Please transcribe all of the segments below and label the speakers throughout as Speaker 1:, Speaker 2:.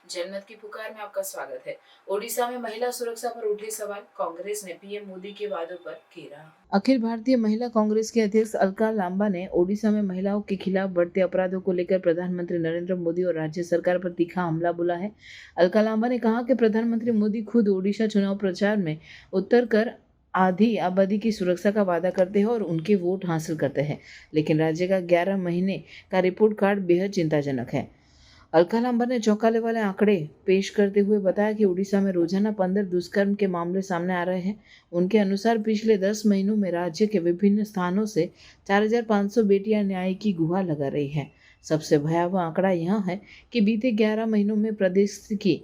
Speaker 1: जनमत की पुकार में आपका स्वागत है। ओडिशा में महिला सुरक्षा पर उठे सवाल, कांग्रेस ने पीएम मोदी के वादों पर घेरा। अखिल भारतीय महिला कांग्रेस के अध्यक्ष अलका लांबा ने ओडिशा में महिलाओं के खिलाफ बढ़ते अपराधों को लेकर प्रधानमंत्री नरेंद्र मोदी और राज्य सरकार पर तीखा हमला बोला है। अलका लांबा ने कहा कि प्रधानमंत्री मोदी खुद ओडिशा चुनाव प्रचार में उतर कर आधी आबादी की सुरक्षा का वादा करते हैं और उनके वोट हासिल करते हैं, लेकिन राज्य का 11 महीने का रिपोर्ट कार्ड बेहद चिंताजनक है। अलका लांबा ने चौंकाने वाले आंकड़े पेश करते हुए बताया कि उड़ीसा में रोजाना 15 दुष्कर्म के मामले सामने आ रहे हैं। उनके अनुसार पिछले 10 महीनों में राज्य के विभिन्न स्थानों से 4,500 बेटियां न्याय की गुहार लगा रही हैं। सबसे भयावह आंकड़ा यह है कि बीते 11 महीनों में प्रदेश की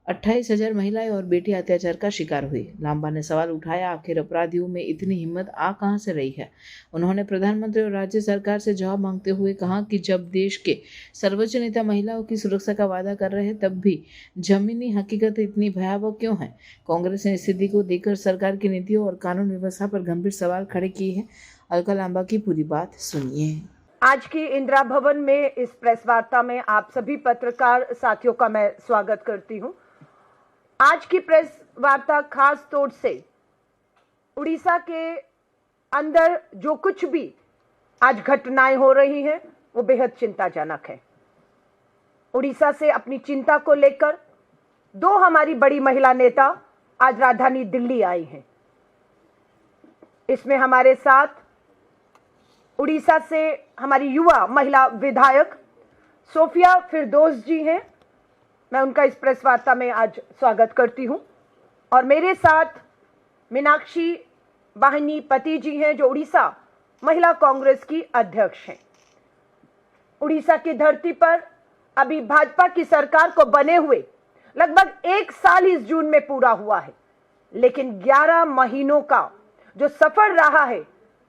Speaker 1: 28,000 महिलाएं और बेटियां अत्याचार का शिकार हुई। लांबा ने सवाल उठाया, आखिर अपराधियों में इतनी हिम्मत आ कहां से रही है। उन्होंने प्रधानमंत्री और राज्य सरकार से जवाब मांगते हुए कहा कि जब देश के सर्वोच्च नेता महिलाओं की सुरक्षा का वादा कर रहे हैं, तब भी जमीनी हकीकत इतनी भयावह क्यों है। कांग्रेस ने स्थिति को देखकर सरकार की नीतियों और कानून व्यवस्था पर गंभीर सवाल खड़े किए हैं। अलका लांबा की पूरी बात सुनिए।
Speaker 2: आज की इंदिरा भवन में इस प्रेस वार्ता में आप सभी पत्रकार साथियों का मैं स्वागत करती हूं। आज की प्रेस वार्ता खास तौर से उड़ीसा के अंदर जो कुछ भी आज घटनाएं हो रही हैं वो बेहद चिंताजनक है। उड़ीसा से अपनी चिंता को लेकर दो हमारी बड़ी महिला नेता आज राजधानी दिल्ली आई हैं। इसमें हमारे साथ उड़ीसा से हमारी युवा महिला विधायक सोफिया फिरदौस जी हैं। मैं उनका इस प्रेस वार्ता में आज स्वागत करती हूं। और मेरे साथ मीनाक्षी वाहिनी पति जी हैं, जो उड़ीसा महिला कांग्रेस की अध्यक्ष हैं। उड़ीसा की धरती पर अभी भाजपा की सरकार को बने हुए लगभग 1 साल इस जून में पूरा हुआ है, लेकिन 11 महीनों का जो सफर रहा है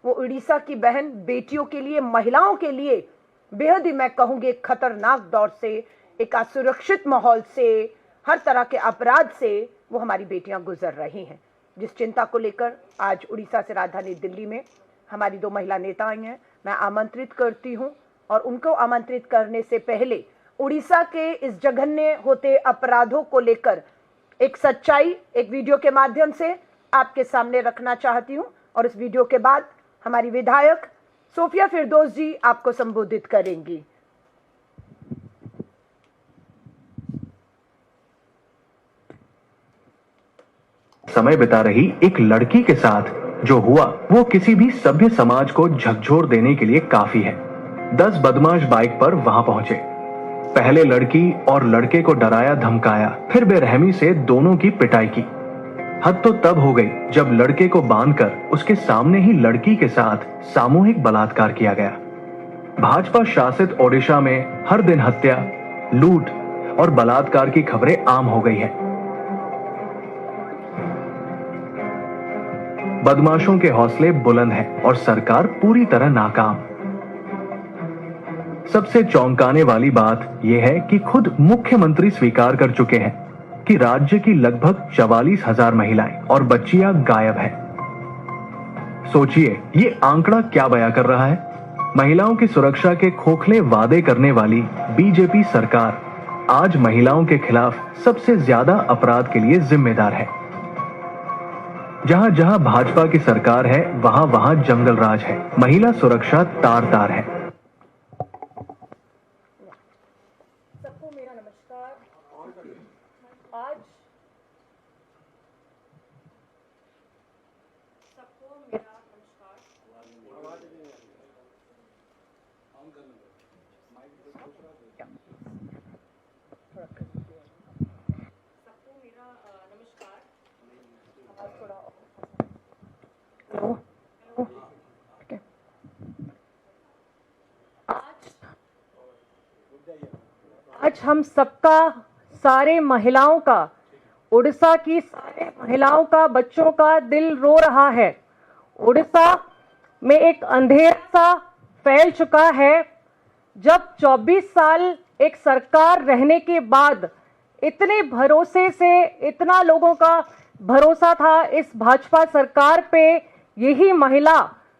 Speaker 2: वो उड़ीसा की बहन बेटियों के लिए, महिलाओं के लिए बेहद ही, मैं कहूंगी, खतरनाक दौर से, एक असुरक्षित माहौल से, हर तरह के अपराध से वो हमारी बेटियां गुजर रही हैं। जिस चिंता को लेकर आज उड़ीसा से राजधानी दिल्ली में हमारी दो महिला नेता आई हैं, मैं आमंत्रित करती हूं। और उनको आमंत्रित करने से पहले उड़ीसा के इस जघन्य होते अपराधों को लेकर एक सच्चाई एक वीडियो के माध्यम से आपके सामने रखना चाहती हूं। और इस वीडियो के बाद हमारी विधायक सोफिया फिरदौस जी आपको संबोधित करेंगी।
Speaker 3: समय बिता रही एक लड़की के साथ जो हुआ वो किसी भी सभ्य समाज को झकझोर देने के लिए काफी है। 10 बदमाश बाइक पर वहां पहुंचे। पहले लड़की और लड़के को डराया धमकाया, फिर बेरहमी से दोनों की पिटाई की। हद तो तब हो गई जब लड़के को बांधकर उसके सामने ही लड़की के साथ सामूहिक बलात्कार किया गया। भाजपा शासित ओडिशा में हर दिन हत्या, लूट और बलात्कार की खबरें आम हो गई है। बदमाशों के हौसले बुलंद हैं और सरकार पूरी तरह नाकाम। सबसे चौंकाने वाली बात यह है कि खुद मुख्यमंत्री स्वीकार कर चुके हैं कि राज्य की लगभग 44,000 महिलाएं और बच्चियां गायब हैं। सोचिए, ये आंकड़ा क्या बयां कर रहा है। महिलाओं की सुरक्षा के खोखले वादे करने वाली बीजेपी सरकार आज महिलाओं के खिलाफ सबसे ज्यादा अपराध के लिए जिम्मेदार है। जहां जहां भाजपा की सरकार है वहां वहां जंगल राज है। महिला सुरक्षा तार तार है।
Speaker 2: सबको मेरा नमस्कार। आज सबको मेरा नमस्कार। सबको मेरा नमस्कार। आवाज थोड़ा आज हम सबका, सारे महिलाओं का, उड़ीसा की सारे महिलाओं का, बच्चों का दिल रो रहा है। उड़ीसा में एक अंधेरा सा फैल चुका है। जब 24 साल एक सरकार रहने के बाद इतने भरोसे से, इतना लोगों का भरोसा था इस भाजपा सरकार पे, यही महिला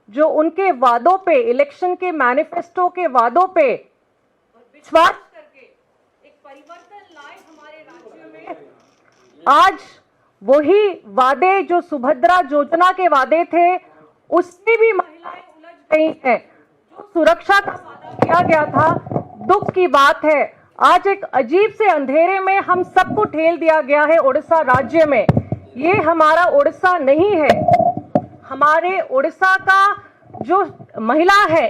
Speaker 2: जो उनके वादों पे, इलेक्शन के मैनिफेस्टो के वादों पे विश्वास करके एक परिवर्तन लाए हमारे आज वही वादे जो सुभद्रा योजना के वादे थे उसमें भी महिलाएं उलझ गई हैं। जो सुरक्षा का वादा किया गया था, दुख की बात है आज एक अजीब से अंधेरे में हम सबको ठेल दिया गया है उड़ीसा राज्य में। ये हमारा उड़ीसा नहीं है। हमारे उड़ीसा का जो महिला है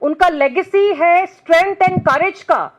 Speaker 2: उनका लेगेसी है स्ट्रेंथ एंड करेज का।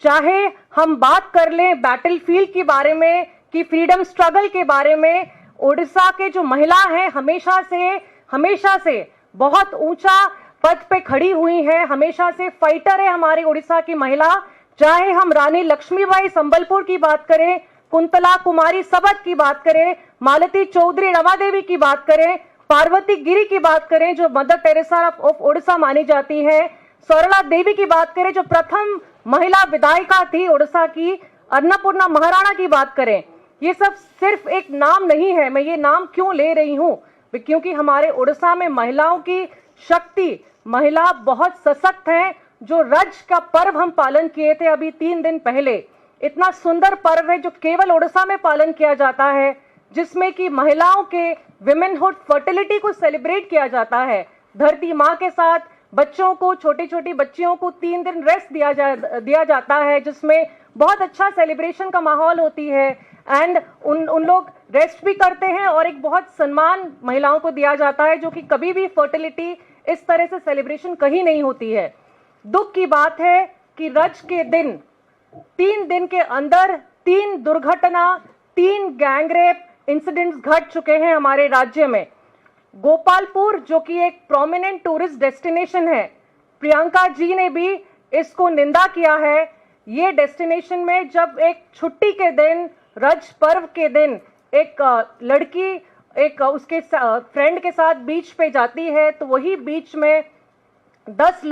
Speaker 2: चाहे हम बात कर लें बैटलफील्ड के बारे में कि फ्रीडम स्ट्रगल के बारे में, उड़ीसा के जो महिला हैं हमेशा से बहुत ऊंचा पद पे खड़ी हुई है, हमेशा से फाइटर है हमारी उड़ीसा की महिला। चाहे हम रानी लक्ष्मीबाई संबलपुर की बात करें, कुंतला कुमारी सबत की बात करें, मालती चौधरी रमादेवी की बात करें, पार्वती गिरी की बात करें जो मदर टेरेसा ऑफ उड़ीसा मानी जाती है, सरला देवी की बात करें जो प्रथम महिला विधायिका थी उड़ीसा की, अन्नपूर्णा महाराणा की बात करें। ये सब सिर्फ एक नाम नहीं है। मैं ये नाम क्यों ले रही हूँ? क्योंकि हमारे उड़ीसा में महिलाओं की शक्ति, महिला बहुत सशक्त है। जो रज का पर्व हम पालन किए थे अभी 3 दिन पहले, इतना सुंदर पर्व है जो केवल उड़ीसा में पालन किया जाता है, जिसमें कि महिलाओं के विमेनहुड फर्टिलिटी को सेलिब्रेट किया जाता है। धरती माँ के साथ बच्चों को, छोटी छोटी बच्चियों को 3 दिन रेस्ट दिया जाता है, जिसमें बहुत अच्छा सेलिब्रेशन का माहौल होती है। एंड उन लोग रेस्ट भी करते हैं और एक बहुत सम्मान महिलाओं को दिया जाता है, जो कि कभी भी फर्टिलिटी इस तरह से सेलिब्रेशन कहीं नहीं होती है। दुख की बात है कि रज के दिन 3 दिन के अंदर 3 दुर्घटना, 3 गैंगरेप इंसिडेंट्स घट चुके हैं हमारे राज्य में। गोपालपुर जो कि एक प्रोमिनेंट टूरिस्ट डेस्टिनेशन है, प्रियंका जी ने भी इसको निंदा किया है। ये डेस्टिनेशन में जब एक छुट्टी के दिन, रज पर्व के दिन, एक लड़की एक उसके फ्रेंड के साथ बीच पे जाती है, तो वही बीच में 10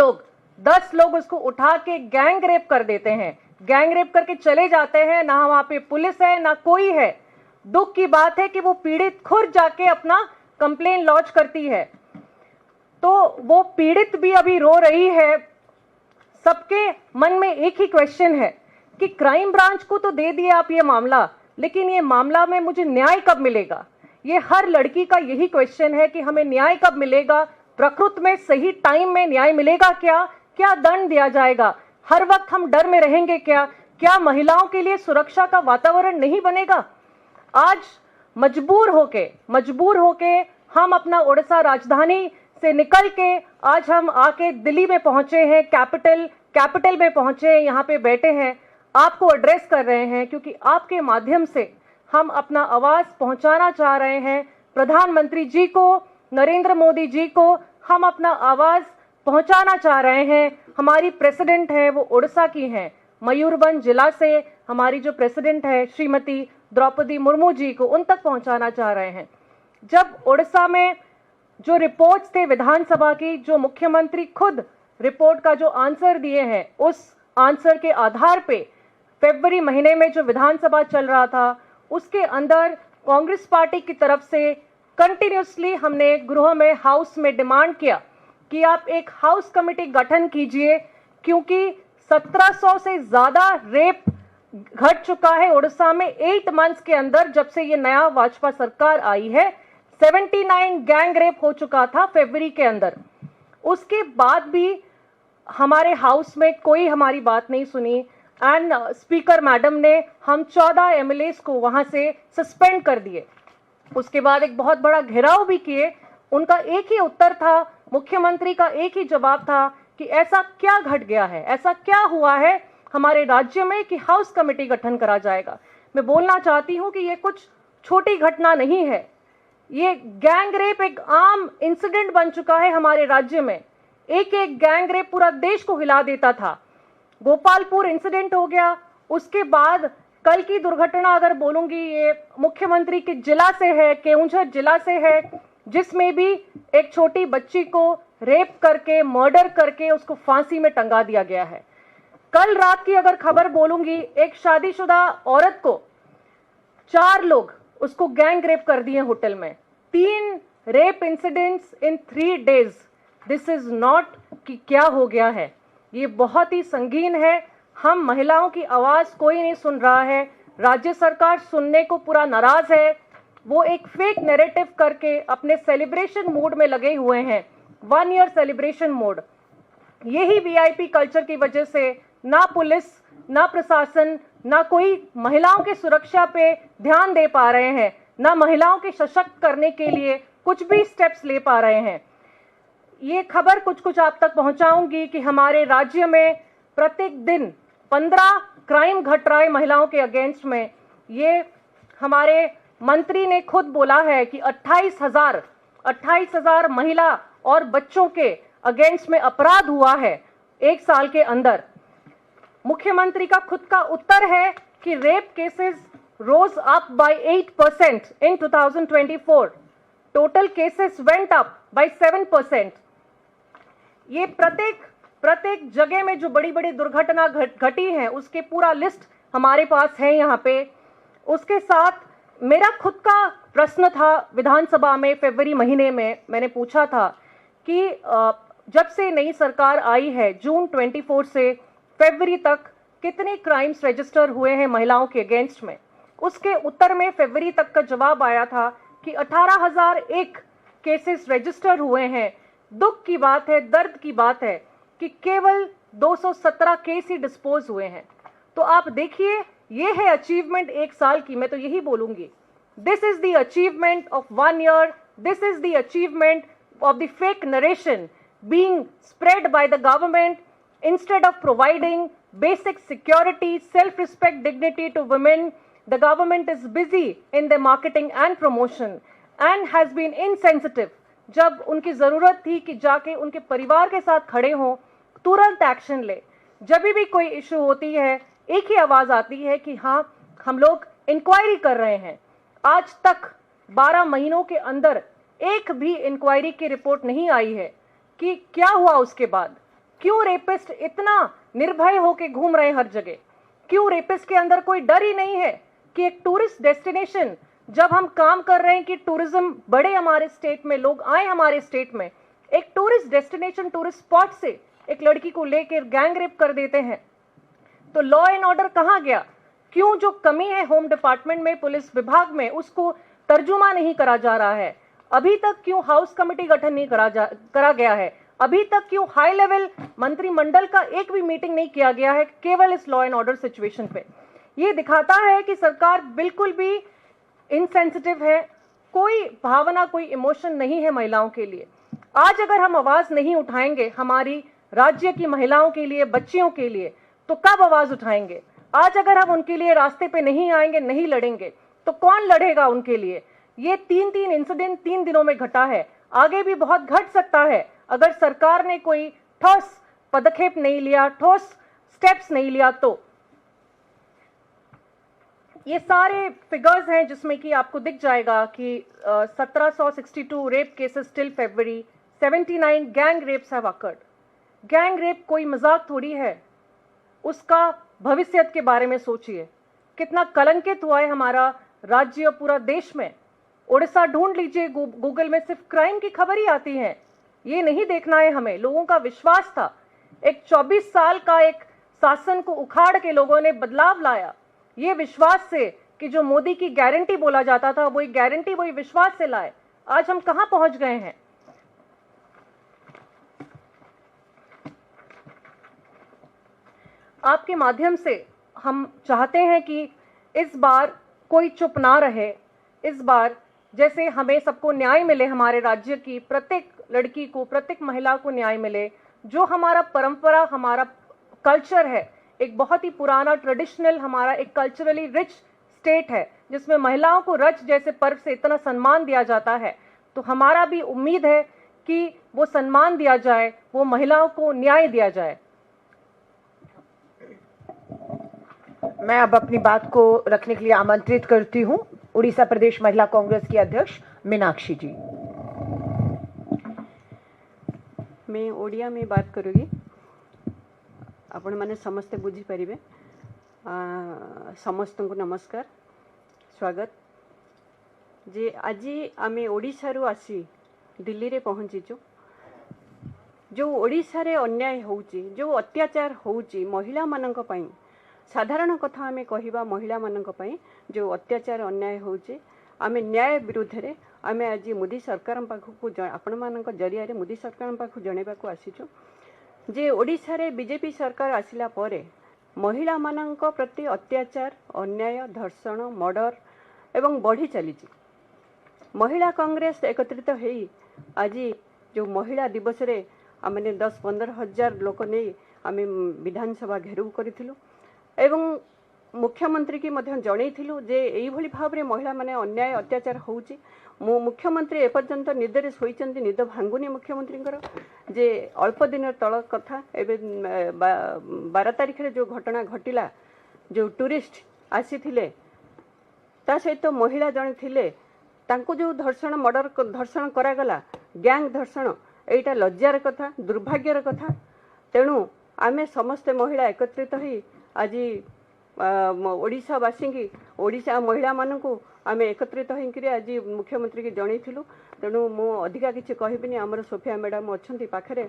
Speaker 2: लोग उसको उठा के गैंग रेप कर देते हैं, गैंग रेप करके चले जाते हैं। ना वहां पे पुलिस है ना कोई है। दुख की बात है कि वो पीड़ित खुद जाके अपना कंप्लेन लॉन्च करती है, तो वो पीड़ित भी अभी रो रही है। सबके मन में एक ही क्वेश्चन है कि क्राइम ब्रांच को तो दे दिए आप ये मामला, लेकिन ये मामला में मुझे न्याय कब मिलेगा? ये हर लड़की का यही क्वेश्चन है कि हमें न्याय कब मिलेगा, प्रकृति में सही टाइम में न्याय मिलेगा क्या दंड दिया जाएगा? हर वक्त हम डर में रहेंगे क्या महिलाओं के लिए सुरक्षा का वातावरण नहीं बनेगा? आज मजबूर होके हम अपना उड़ीसा राजधानी से निकल के आज हम आके दिल्ली में पहुंचे हैं, कैपिटल में पहुंचे हैं, यहाँ पे बैठे हैं, आपको एड्रेस कर रहे हैं, क्योंकि आपके माध्यम से हम अपना आवाज पहुंचाना चाह रहे हैं प्रधानमंत्री जी को, नरेंद्र मोदी जी को। हम अपना आवाज पहुंचाना चाह रहे हैं। हमारी प्रेसिडेंट है वो उड़ीसा की हैं, मयूरभंज जिला से हमारी जो प्रेसिडेंट है श्रीमती द्रौपदी मुर्मू जी को, उन तक पहुंचाना चाह रहे हैं। जब उड़ीसा में जो रिपोर्ट्स थे विधानसभा की, जो मुख्यमंत्री खुद रिपोर्ट का जो आंसर दिए हैं, उस आंसर के आधार पे फरवरी महीने में जो विधानसभा चल रहा था, उसके अंदर कांग्रेस पार्टी की तरफ से कंटिन्यूसली हमने गृह में, हाउस में डिमांड किया कि आप एक हाउस कमेटी गठन कीजिए, क्योंकि 1700 से ज्यादा रेप घट चुका है उड़ीसा में 8 मंथ्स के अंदर। जब से ये नया भाजपा सरकार आई है 79 गैंग रेप हो चुका था फरवरी के अंदर। उसके बाद भी हमारे हाउस में कोई हमारी बात नहीं सुनी एंड स्पीकर मैडम ने हम 14 एमएलएस को वहां से सस्पेंड कर दिए। उसके बाद एक बहुत बड़ा घेराव भी किए। उनका एक ही उत्तर था, मुख्यमंत्री का एक ही जवाब था कि ऐसा क्या घट गया है, ऐसा क्या हुआ है हमारे राज्य में कि हाउस कमेटी गठन करा जाएगा। मैं बोलना चाहती हूं कि ये कुछ छोटी घटना नहीं है, ये गैंग रेप एक आम इंसिडेंट बन चुका है हमारे राज्य में। एक गैंग रेप पूरा देश को हिला देता था। गोपालपुर इंसिडेंट हो गया, उसके बाद कल की दुर्घटना अगर बोलूंगी, ये मुख्यमंत्री के जिला से है, केउंझर जिला से है, जिसमें भी एक छोटी बच्ची को रेप करके, मर्डर करके उसको फांसी में टंगा दिया गया है। कल रात की अगर खबर बोलूंगी, एक शादीशुदा औरत को 4 लोग उसको गैंग रेप कर दिए होटल में। 3 rape incidents in 3 days. This is not कि क्या हो गया है, ये बहुत ही संगीन है। हम महिलाओं की आवाज कोई नहीं सुन रहा है। राज्य सरकार सुनने को पूरा नाराज है। वो एक फेक नैरेटिव करके अपने सेलिब्रेशन मोड में लगे हुए हैं, 1 ईयर सेलिब्रेशन मोड। यही वीआईपी कल्चर की वजह से ना पुलिस, ना प्रशासन, ना कोई महिलाओं की सुरक्षा पे ध्यान दे पा रहे हैं, ना महिलाओं के सशक्त करने के लिए कुछ भी स्टेप्स ले पा रहे हैं। ये खबर कुछ आप तक पहुंचाऊंगी कि हमारे राज्य में प्रत्येक दिन 15 क्राइम घट रहा है महिलाओं के अगेंस्ट में। ये हमारे मंत्री ने खुद बोला है कि 28,000 महिला और बच्चों के अगेंस्ट में अपराध हुआ है 1 साल के अंदर। मुख्यमंत्री का खुद का उत्तर है कि rape cases rose up by 8% in 2024, total cases went up by 7%। ये प्रत्येक जगह में जो बड़ी बड़ी दुर्घटना घटी है उसके पूरा लिस्ट हमारे पास है यहाँ पे। उसके साथ मेरा खुद का प्रश्न था विधानसभा में फरवरी महीने में, मैंने पूछा था कि जब से नई सरकार आई है जून 24 से फरवरी तक कितने क्राइम्स रजिस्टर हुए हैं महिलाओं के अगेंस्ट में। उसके उत्तर में फरवरी तक का जवाब आया था कि 18,001 केसेस रजिस्टर हुए हैं। दुख की बात है, दर्द की बात है कि केवल 217 केस ही डिस्पोज हुए हैं। तो आप देखिए, ये है अचीवमेंट 1 साल की। मैं तो यही बोलूंगी, this is the achievement of 1 year, this is the achievement of the fake narration being spread by the government instead of providing basic security, self-respect, dignity to women. The government is busy in their marketing and promotion and has been insensitive जब उनकी जरूरत थी कि जाके उनके परिवार के साथ खड़े हों, तुरंत एक्शन ले। जब भी कोई इशू होती है एक ही आवाज आती है कि हाँ हम लोग इंक्वायरी कर रहे हैं। आज तक 12 महीनों के अंदर एक भी इंक्वायरी की रिपोर्ट नहीं आई है कि क्या हुआ उसके बाद। क्यों रेपिस्ट इतना निर्भय होकर घूम रहे हैं हर जगह? क्यों रेपिस्ट के अंदर कोई डर ही नहीं है कि एक टूरिस्ट डेस्टिनेशन, जब हम काम कर रहे हैं कि टूरिज्म बढ़े हमारे स्टेट में, लोग आए हमारे स्टेट में, एक टूरिस्ट डेस्टिनेशन, टूरिस्ट स्पॉट से एक लड़की को लेकर गैंग रेप कर देते हैं, तो लॉ एंड ऑर्डर कहाँ गया? क्यों जो कमी है होम डिपार्टमेंट में, पुलिस विभाग में, उसको तर्जुमा नहीं करा जा रहा है? अभी तक क्यों हाउस कमेटी गठन नहीं करा गया है? अभी तक क्यों हाई लेवल मंत्रिमंडल का एक भी मीटिंग नहीं किया गया है केवल इस लॉ एंड ऑर्डर सिचुएशन पे? ये दिखाता है कि सरकार बिल्कुल भी इनसेंसिटिव है, कोई भावना, कोई इमोशन नहीं है महिलाओं के लिए। आज अगर हम आवाज नहीं उठाएंगे हमारी राज्य की महिलाओं के लिए, बच्चियों के लिए, तो कब आवाज उठाएंगे? आज अगर हम उनके लिए रास्ते पे नहीं आएंगे, नहीं लड़ेंगे, तो कौन लड़ेगा उनके लिए? ये 3 इंसिडेंट 3 दिनों में घटा है, आगे भी बहुत घट सकता है अगर सरकार ने कोई ठोस पदक्षेप नहीं लिया, ठोस स्टेप्स नहीं लिया। तो ये सारे फिगर्स हैं जिसमें कि आपको दिख जाएगा कि 1762 rape cases till February, 79 gang rapes have occurred. Gang rape कोई मजाक थोड़ी है, उसका भविष्य के बारे में सोचिए। कितना कलंकित हुआ है हमारा राज्य, पूरा देश में। ओडिशा ढूंढ लीजिए गूगल में, सिर्फ क्राइम की खबर ही आती है। ये नहीं देखना है हमें। लोगों का विश्वास था, एक 24 साल का एक शासन को उखाड़ के लोगों ने बदलाव लाया, ये विश्वास से कि जो मोदी की गारंटी बोला जाता था वही गारंटी, वही विश्वास से लाए। आज हम कहां पहुंच गए हैं? आपके माध्यम से हम चाहते हैं कि इस बार कोई चुप ना रहे। इस बार जैसे हमें सबको न्याय मिले, हमारे राज्य की प्रत्येक लड़की को, प्रत्येक महिला को न्याय मिले। जो हमारा परंपरा, हमारा कल्चर है, एक बहुत ही पुराना ट्रेडिशनल, हमारा एक कल्चरली रिच स्टेट है जिसमें महिलाओं को रज जैसे पर्व से इतना सम्मान दिया जाता है, तो हमारा भी उम्मीद है कि वो सम्मान दिया जाए, वो महिलाओं को न्याय दिया जाए।
Speaker 4: मैं अब अपनी बात को रखने के लिए आमंत्रित करती हूं उड़ीसा प्रदेश महिला कांग्रेस की अध्यक्ष मीनाक्षी जी।
Speaker 5: मैं ओडिया में बात करूँगी, आपण माने समस्ते बुझी परिबे। समस्त को नमस्कार, स्वागत। जे आज आम ओडिशा रु आसी दिल्ली रे पहुँचीचु। जो ओडिशा रे अन्याय होउची, जो अत्याचार होउची महिला मानक पई, साधारण कथा आमे कहिबा महिला मानक पई जो अत्याचार अन्याय होउची आमे न्याय विरुद्ध रे आमे आज मोदी सरकार पाखु आपण मानक जरिया रे मोदी सरकार पाखु जणेबा को आसीछु जे ओडिसा रे बीजेपी सरकार आसिला परे महिला मानक प्रति अत्याचार अन्याय धर्षण मर्डर एवं बढ़ी चली महिला कांग्रेस एकत्रित होई आज जो महिला दिवस रे आमने 10-15 हजार लोक नहीं आम विधानसभा घेरू करूँ एवं मुख्यमंत्री की मध्य जनईलु जे यही भाव में महिला माने अन्याय अत्याचार होउची मो मुख्यमंत्री एपर्यंत निदरे शोइचंती निद भांगुनी मुख्यमंत्री जे अल्प दिन तल कथा एबे 12 तारिख रे जो घटना घटिला जो टूरिस्ट आसी थिले ता सहित महिला जने थिले तांको जो धर्षण मर्डर धर्षण करागला गैंग धर्षण एटा लज्जार कथा दुर्भाग्यर कथा तेणु आमे समस्त महिला एकत्रित होई आज ओडिशावासी की ओडिशा महिला मानू आम एकत्रित होकर आज मुख्यमंत्री की जनईलु तेणु मु अधिका किसी कहबिनी आमर सोफिया मैडम अच्छा पाखे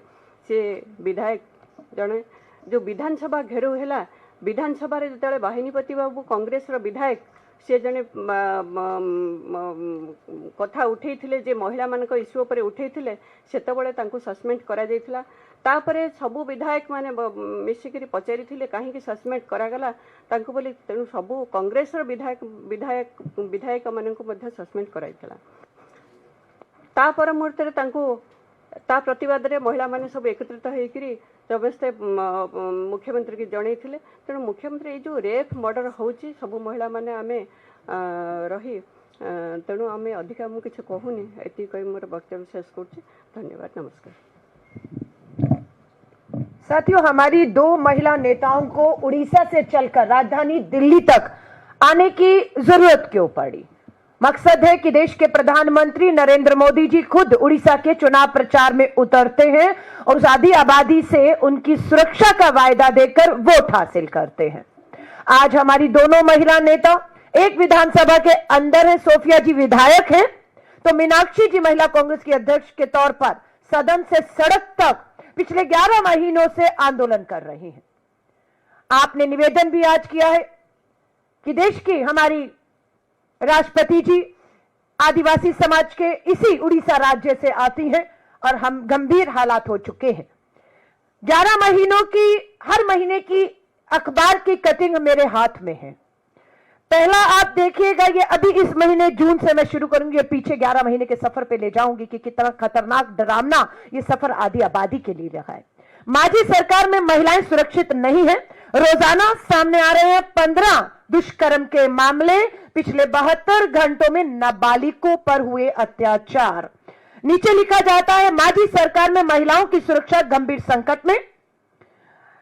Speaker 5: से विधायक जड़े जो विधानसभा घेरू है विधानसभा जो बाहिनीपति बाबू कांग्रेस विधायक सी जड़े कथा उठे जे महिला मान इश्यू पर उठे से सस्पेंड करा तापरे सबु विधायक माने मिसिक पचारि कहीं सस्पेंड करागला बोली तेणु सबू कांग्रेस विधायक विधायक विधायक मानक सस्पेंड कराइला तापर मुहूर्त ता प्रतिवाद रे महिला माने सब एकत्रित होकर समस्ते मुख्यमंत्री की जनईले तेणु मुख्यमंत्री जो रेप मर्डर होची सबू महिला माने आमे रही तेणु आमे अधिका मु किछ कहूनी एति कहि मोर वक्तव्य शेष करछि धन्यवाद नमस्कार।
Speaker 2: साथियों, हमारी दो महिला नेताओं को उड़ीसा से चलकर राजधानी दिल्ली तक आने की जरूरत क्यों पड़ी? मकसद है कि देश के प्रधानमंत्री नरेंद्र मोदी जी खुद उड़ीसा के चुनाव प्रचार में उतरते हैं और उस आधी आबादी से उनकी सुरक्षा का वायदा देकर वोट हासिल करते हैं। आज हमारी दोनों महिला नेता एक विधानसभा के अंदर है, सोफिया जी विधायक हैं तो मीनाक्षी जी महिला कांग्रेस की अध्यक्ष के तौर पर सदन से सड़क तक पिछले 11 महीनों से आंदोलन कर रही हैं। आपने निवेदन भी आज किया है कि देश की हमारी राष्ट्रपति जी आदिवासी समाज के इसी उड़ीसा राज्य से आती हैं और हम गंभीर हालात हो चुके हैं। 11 महीनों की हर महीने की अखबार की कटिंग मेरे हाथ में है। पहला आप देखिएगा, ये अभी इस महीने जून से मैं शुरू करूंगी, पीछे 11 महीने के सफर पे ले जाऊंगी कि कितना खतरनाक डरावना ये सफर आधी आबादी के लिए रहा है। माजी सरकार में महिलाएं सुरक्षित नहीं है। रोजाना सामने आ रहे हैं 15 दुष्कर्म के मामले, पिछले 72 घंटों में नाबालिगों पर हुए अत्याचार। नीचे लिखा जाता है माजी सरकार में महिलाओं की सुरक्षा गंभीर संकट में,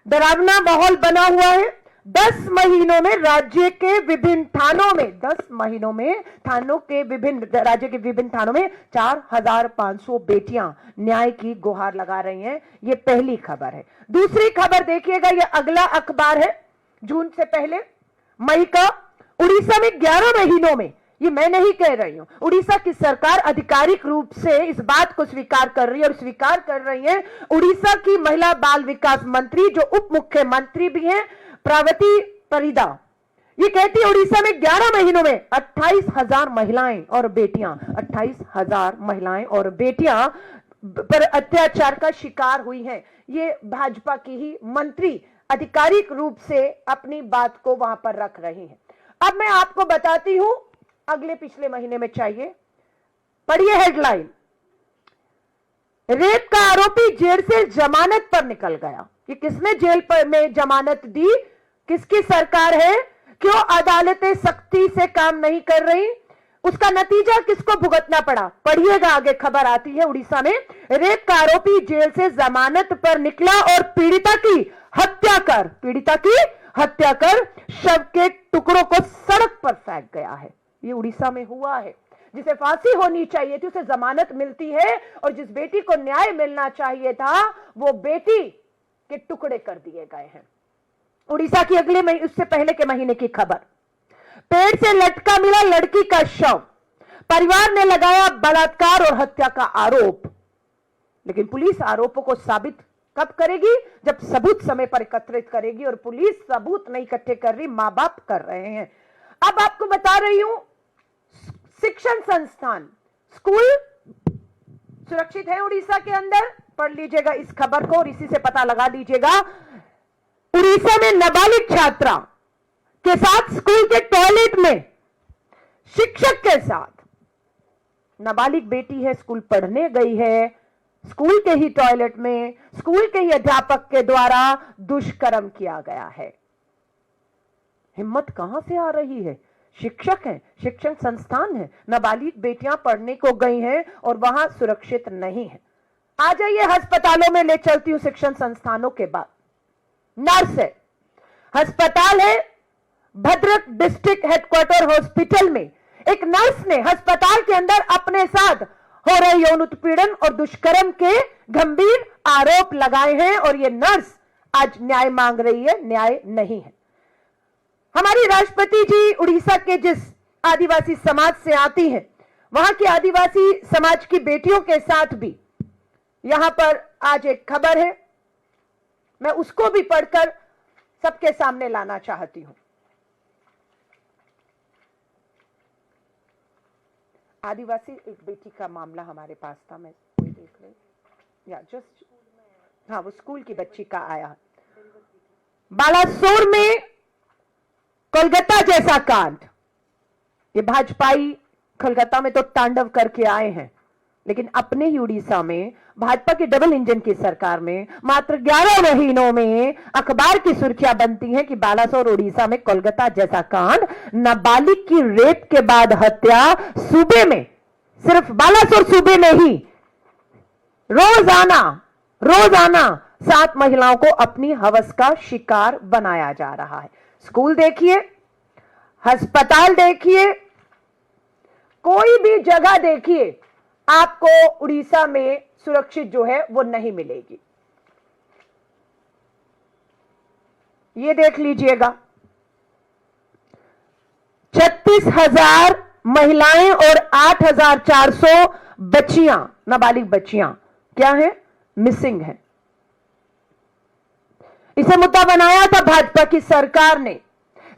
Speaker 2: डरावना माहौल बना हुआ है। 10 महीनों में राज्य के विभिन्न थानों में 10 महीनों में थानों के विभिन्न राज्य के विभिन्न थानों में 4500 बेटियां न्याय की गुहार लगा रही हैं। ये पहली खबर है। दूसरी खबर देखिएगा, ये अगला अखबार है जून से पहले मई का। उड़ीसा में 11 महीनों में, ये मैं नहीं कह रही हूं, उड़ीसा की सरकार आधिकारिक रूप से इस बात को स्वीकार कर रही है और स्वीकार कर रही है उड़ीसा की महिला बाल विकास मंत्री जो उप मुख्यमंत्री भी हैं प्रावती परिदा। ये कहती है उड़ीसा में 11 महीनों में 28,000 महिलाएं और बेटियां 28,000 महिलाएं और बेटियां पर अत्याचार का शिकार हुई हैं। ये भाजपा की ही मंत्री आधिकारिक रूप से अपनी बात को वहां पर रख रही हैं। अब मैं आपको बताती हूं अगले पिछले महीने में चाहिए, पढ़िए हेडलाइन, रेप का आरोपी जेल से जमानत पर निकल गया। ये किसने जेल पर में जमानत दी? किसकी सरकार है? क्यों अदालतें सख्ती से काम नहीं कर रही? उसका नतीजा किसको भुगतना पड़ा? पढ़िएगा, आगे खबर आती है उड़ीसा में रेप का आरोपी जेल से जमानत पर निकला और पीड़िता की हत्या कर शव के टुकड़ों को सड़क पर फेंक गया है। ये उड़ीसा में हुआ है। जिसे फांसी होनी चाहिए थी उसे जमानत मिलती है और जिस बेटी को न्याय मिलना चाहिए था वो बेटी के टुकड़े कर दिए गए हैं। उड़ीसा की अगले महीने, उससे पहले के महीने की खबर, पेड़ से लटका मिला लड़की का शव, परिवार ने लगाया बलात्कार और हत्या का आरोप, लेकिन पुलिस आरोपों को साबित कब करेगी? जब सबूत समय पर एकत्रित करेगी, और पुलिस सबूत नहीं इकट्ठे कर रही, मां बाप कर रहे हैं। अब आपको बता रही हूं, शिक्षण संस्थान, स्कूल सुरक्षित है उड़ीसा के अंदर। पढ़ लीजिएगा इस खबर को और इसी से पता लगा लीजिएगा। उड़ीसा में नाबालिग छात्रा के साथ स्कूल के टॉयलेट में शिक्षक के साथ, नाबालिग बेटी है, स्कूल पढ़ने गई है, स्कूल के ही टॉयलेट में स्कूल के ही अध्यापक के द्वारा दुष्कर्म किया गया है। हिम्मत कहां से आ रही है? शिक्षक हैं, शिक्षण संस्थान है, नाबालिग बेटियां पढ़ने को गई हैं और वहां सुरक्षित नहीं है। आ जाइए अस्पतालों में ले चलती हूं। शिक्षण संस्थानों के बाद नर्स है, अस्पताल है भद्रक डिस्ट्रिक्ट हेडक्वार्टर हॉस्पिटल में एक नर्स ने अस्पताल के अंदर अपने साथ हो रहे यौन उत्पीड़न और दुष्कर्म के गंभीर आरोप लगाए हैं, और यह नर्स आज न्याय मांग रही है। न्याय नहीं है। हमारी राष्ट्रपति जी उड़ीसा के जिस आदिवासी समाज से आती हैं, वहां की आदिवासी समाज की बेटियों के साथ भी यहां पर आज एक खबर है, मैं उसको भी पढ़कर सबके सामने लाना चाहती हूं। आदिवासी एक बेटी का मामला हमारे पास था, मैं कोई देख रही या जस्ट, हाँ वो स्कूल की बच्ची का आया। बालासोर में कोलकाता जैसा कांड, ये भाजपाई कोलकाता में तो तांडव करके आए हैं, लेकिन अपने ही उड़ीसा में भाजपा की डबल इंजन की सरकार में मात्र 11 महीनों में अखबार की सुर्खियां बनती हैं कि बालासोर उड़ीसा में कोलकाता जैसा कांड, नाबालिग की रेप के बाद हत्या, सूबे में, सिर्फ बालासोर सूबे में ही रोजाना 7 महिलाओं को अपनी हवस का शिकार बनाया जा रहा है। स्कूल देखिए, अस्पताल देखिए, कोई भी जगह देखिए, आपको उड़ीसा में सुरक्षित जो है वो नहीं मिलेगी। ये देख लीजिएगा, 36,000 महिलाएं और 8,400 बच्चियां, नाबालिग बच्चियां क्या है? मिसिंग है। इसे मुद्दा बनाया था भाजपा की सरकार ने।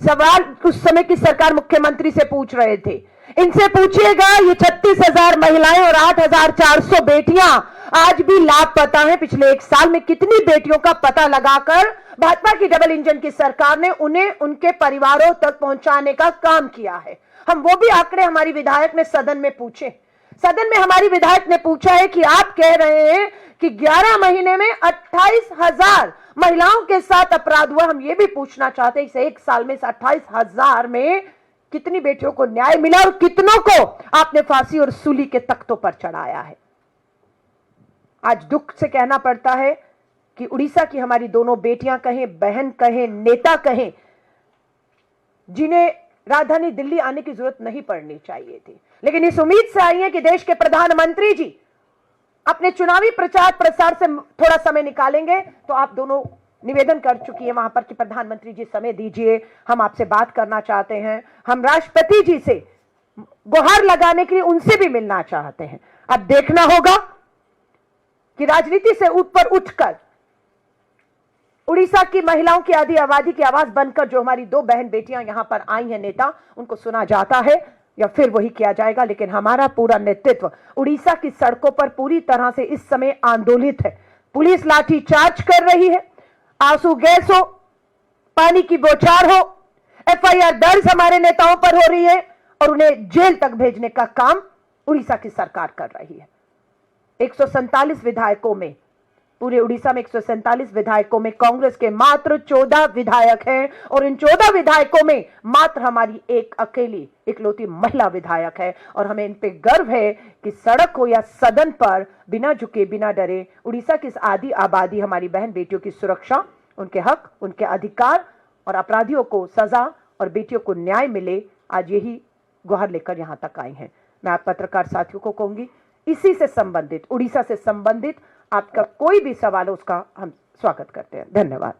Speaker 2: सवाल उस समय की सरकार मुख्यमंत्री से पूछ रहे थे, इनसे पूछिएगा ये 36,000 महिलाएं और 8,400 बेटियां आज भी लापता हैं। पिछले 1 साल में कितनी बेटियों का पता लगाकर भाजपा की डबल इंजन की सरकार ने उन्हें उनके परिवारों तक पहुंचाने का काम किया है। हम वो भी आंकड़े हमारी विधायक ने सदन में पूछे। सदन में हमारी विधायक ने पूछा है कि आप कह रहे हैं कि 11 महीने में 28,000 महिलाओं के साथ अपराध हुआ। हम ये भी पूछना चाहते हैं इस 1 साल में, इस 28,000 में कितनी बेटियों को न्याय मिला और कितनों को आपने फांसी और सूली के तख्तों पर चढ़ाया है। आज दुख से कहना पड़ता है कि उड़ीसा की हमारी दोनों बेटियां कहें, बहन कहें, नेता कहें, जिन्हें राजधानी दिल्ली आने की जरूरत नहीं पड़नी चाहिए थी, लेकिन इस उम्मीद से आई है कि देश के प्रधानमंत्री जी अपने चुनावी प्रचार प्रसार से थोड़ा समय निकालेंगे। तो आप दोनों निवेदन कर चुकी है वहां पर कि प्रधानमंत्री जी समय दीजिए, हम आपसे बात करना चाहते हैं, हम राष्ट्रपति जी से गुहार लगाने के लिए उनसे भी मिलना चाहते हैं। अब देखना होगा कि राजनीति से ऊपर उठकर उड़ीसा की महिलाओं की आधी आबादी की आवाज बनकर जो हमारी 2 बहन बेटियां यहां पर आई हैं नेता, उनको सुना जाता है या फिर वही किया जाएगा। लेकिन हमारा पूरा नेतृत्व उड़ीसा की सड़कों पर पूरी तरह से इस समय आंदोलित है। पुलिस लाठी चार्ज कर रही है, आंसू गैस हो, पानी की बौछार हो, एफआईआर दर्ज हमारे नेताओं पर हो रही है और उन्हें जेल तक भेजने का काम उड़ीसा की सरकार कर रही है। 147 विधायकों में, पूरे उड़ीसा में 147 विधायकों में कांग्रेस के मात्र 14 विधायक हैं और इन 14 विधायकों में मात्र हमारी एक अकेली इकलौती महिला विधायक है। और हमें इन पे गर्व है कि सड़क हो या सदन पर बिना झुके बिना डरे उड़ीसा की इस आधी आबादी हमारी बहन बेटियों की सुरक्षा, उनके हक, उनके अधिकार और अपराधियों को सजा और बेटियों को न्याय मिले, आज यही गुहार लेकर यहां तक आई हैं। मैं आप पत्रकार साथियों को कहूंगी, इसी से संबंधित, उड़ीसा से संबंधित आपका कोई भी सवाल हो उसका हम स्वागत करते हैं। धन्यवाद।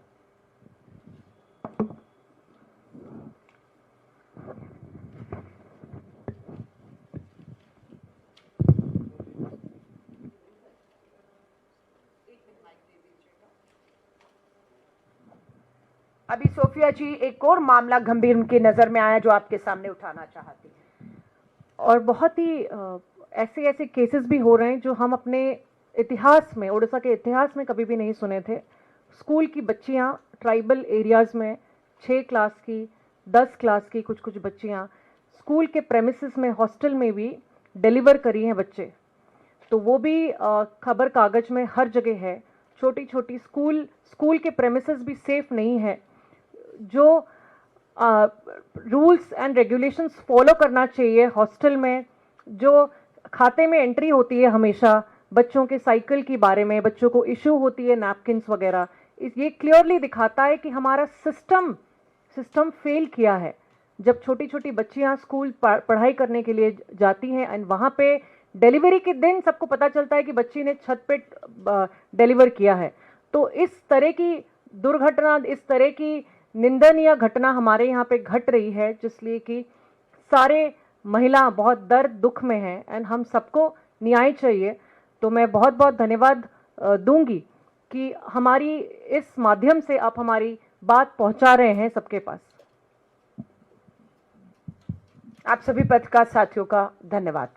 Speaker 2: अभी सोफिया जी एक और मामला गंभीर उनकी नजर में आया जो आपके सामने उठाना चाहती हैं।
Speaker 4: और बहुत ही ऐसे ऐसे केसेस भी हो रहे हैं जो हम अपने इतिहास में, उड़ीसा के इतिहास में कभी भी नहीं सुने थे। स्कूल की बच्चियां ट्राइबल एरियाज़ में 6 क्लास की, 10 क्लास की कुछ बच्चियां स्कूल के प्रेमिसेस में, हॉस्टल में भी डिलीवर करी हैं बच्चे। तो वो भी खबर कागज में हर जगह है। छोटी छोटी स्कूल के प्रेमिसेस भी सेफ नहीं है। जो रूल्स एंड रेगुलेशंस फॉलो करना चाहिए हॉस्टल में, जो खाते में एंट्री होती है हमेशा बच्चों के साइकिल के बारे में, बच्चों को इशू होती है नैपकिन्स वगैरह, ये क्लियरली दिखाता है कि हमारा सिस्टम फेल किया है। जब छोटी छोटी बच्चियां स्कूल पढ़ाई करने के लिए जाती हैं एंड वहाँ पे डिलीवरी के दिन सबको पता चलता है कि बच्ची ने छत पे डिलीवर किया है, तो इस तरह की दुर्घटना, इस तरह की निंदनीय घटना हमारे यहाँ पे घट रही है, जिसलिए कि सारे महिला बहुत दर्द दुख में हैं एंड हम सबको न्याय चाहिए। तो मैं बहुत बहुत धन्यवाद दूंगी कि हमारी इस माध्यम से आप हमारी बात पहुंचा रहे हैं सबके पास।
Speaker 2: आप सभी पत्रकार साथियों का धन्यवाद।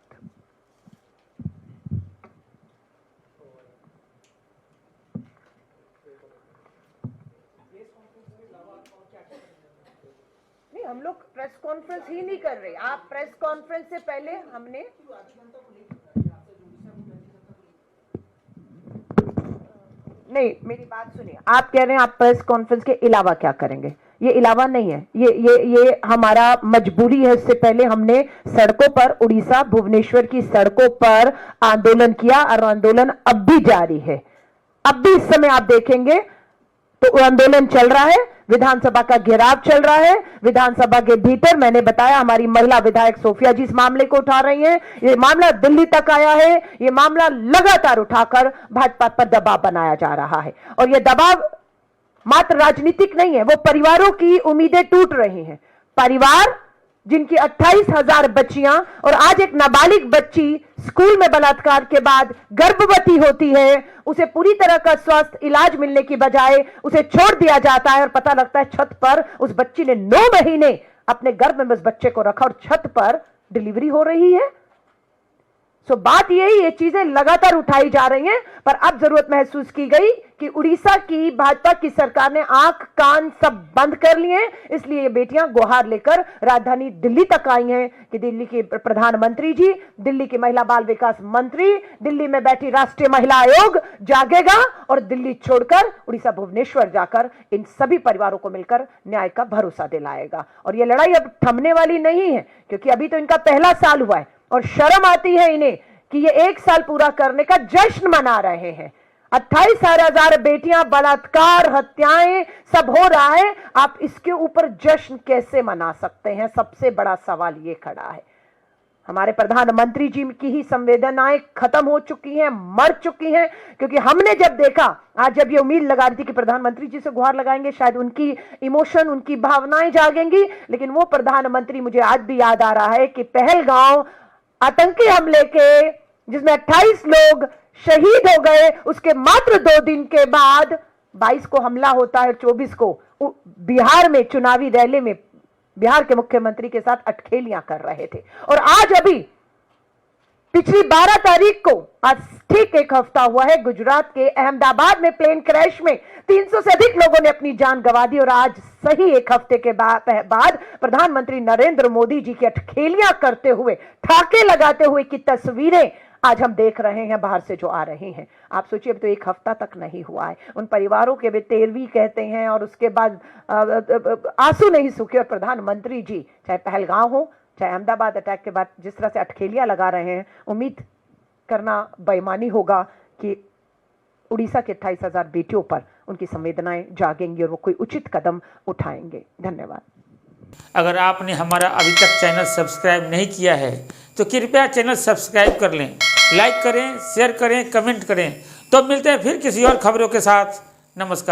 Speaker 2: नहीं, हम लोग प्रेस कॉन्फ्रेंस ही नहीं कर रहे। आप प्रेस कॉन्फ्रेंस से पहले हमने नहीं, मेरी बात सुनिए। आप कह रहे हैं आप प्रेस कॉन्फ्रेंस के अलावा क्या करेंगे? ये अलावा नहीं है, ये हमारा मजबूरी है। इससे पहले हमने सड़कों पर, उड़ीसा भुवनेश्वर की सड़कों पर आंदोलन किया और आंदोलन अब भी जारी है। अब भी इस समय आप देखेंगे तो आंदोलन चल रहा है, विधानसभा का घेराव चल रहा है। विधानसभा के भीतर मैंने बताया हमारी महिला विधायक सोफिया जी इस मामले को उठा रही हैं। ये मामला दिल्ली तक आया है। ये मामला लगातार उठाकर भाजपा पर दबाव बनाया जा रहा है और ये दबाव मात्र राजनीतिक नहीं है, वो परिवारों की उम्मीदें टूट रही हैं। परिवार जिनकी 28,000 बच्चियां और आज एक नाबालिग बच्ची स्कूल में बलात्कार के बाद गर्भवती होती है, उसे पूरी तरह का स्वास्थ्य इलाज मिलने की बजाय उसे छोड़ दिया जाता है और पता लगता है छत पर उस बच्ची ने 9 महीने अपने गर्भ में उस बच्चे को रखा और छत पर डिलीवरी हो रही है। सो बात यही, ये चीजें लगातार उठाई जा रही हैं, पर अब जरूरत महसूस की गई कि उड़ीसा की भाजपा की सरकार ने आंख कान सब बंद कर लिए हैं। इसलिए ये बेटियां गुहार लेकर राजधानी दिल्ली तक आई हैं कि दिल्ली के प्रधानमंत्री जी, दिल्ली की महिला बाल विकास मंत्री, दिल्ली में बैठी राष्ट्रीय महिला आयोग जागेगा और दिल्ली छोड़कर उड़ीसा भुवनेश्वर जाकर इन सभी परिवारों को मिलकर न्याय का भरोसा दिलाएगा। और ये लड़ाई अब थमने वाली नहीं है, क्योंकि अभी तो इनका पहला साल हुआ है और शर्म आती है इन्हें कि ये 1 साल पूरा करने का जश्न मना रहे हैं। 28,000 बेटियां, बलात्कार, हत्याएं सब हो रहा है, आप इसके ऊपर जश्न कैसे मना सकते हैं? सबसे बड़ा सवाल ये खड़ा है। हमारे प्रधानमंत्री जी की ही संवेदनाएं खत्म हो चुकी हैं, मर चुकी हैं, क्योंकि हमने जब देखा, आज जब ये उम्मीद लगा रही थी कि प्रधानमंत्री जी से गुहार लगाएंगे, शायद उनकी इमोशन, उनकी भावनाएं जागेंगी, लेकिन वो प्रधानमंत्री मुझे आज भी याद आ रहा है कि पहलगांव आतंकी हमले के, जिसमें 28 लोग शहीद हो गए, उसके मात्र 2 दिन के बाद 22 को हमला होता है, 24 को बिहार में चुनावी रैली में बिहार के मुख्यमंत्री के साथ अटखेलियां कर रहे थे। और आज अभी पिछली 12 तारीख को, आज ठीक 1 हफ्ता हुआ है, गुजरात के अहमदाबाद में प्लेन क्रैश में 300 से अधिक लोगों ने अपनी जान गंवा दी। और आज सही 1 हफ्ते के बाद प्रधानमंत्री नरेंद्र मोदी जी की अटखेलियां करते हुए, ठाके लगाते हुए की तस्वीरें आज हम देख रहे हैं बाहर से जो आ रही हैं। आप सोचिए, अब तो 1 हफ्ता तक नहीं हुआ है, उन परिवारों के वे तेरवी कहते हैं और उसके बाद आंसू नहीं सूखे। और प्रधानमंत्री जी, चाहे पहलगांव हो, चाहे अहमदाबाद अटैक के बाद जिस तरह से अटखेलियां लगा रहे हैं, उम्मीद करना बेईमानी होगा कि उड़ीसा के 28,000 बेटियों पर उनकी संवेदनाएं जागेंगी और वो कोई उचित कदम उठाएंगे। धन्यवाद।
Speaker 6: अगर आपने हमारा अभी तक चैनल सब्सक्राइब नहीं किया है तो कृपया चैनल सब्सक्राइब कर लें, लाइक करें, शेयर करें, कमेंट करें। तो मिलते हैं फिर किसी और खबरों के साथ। नमस्कार।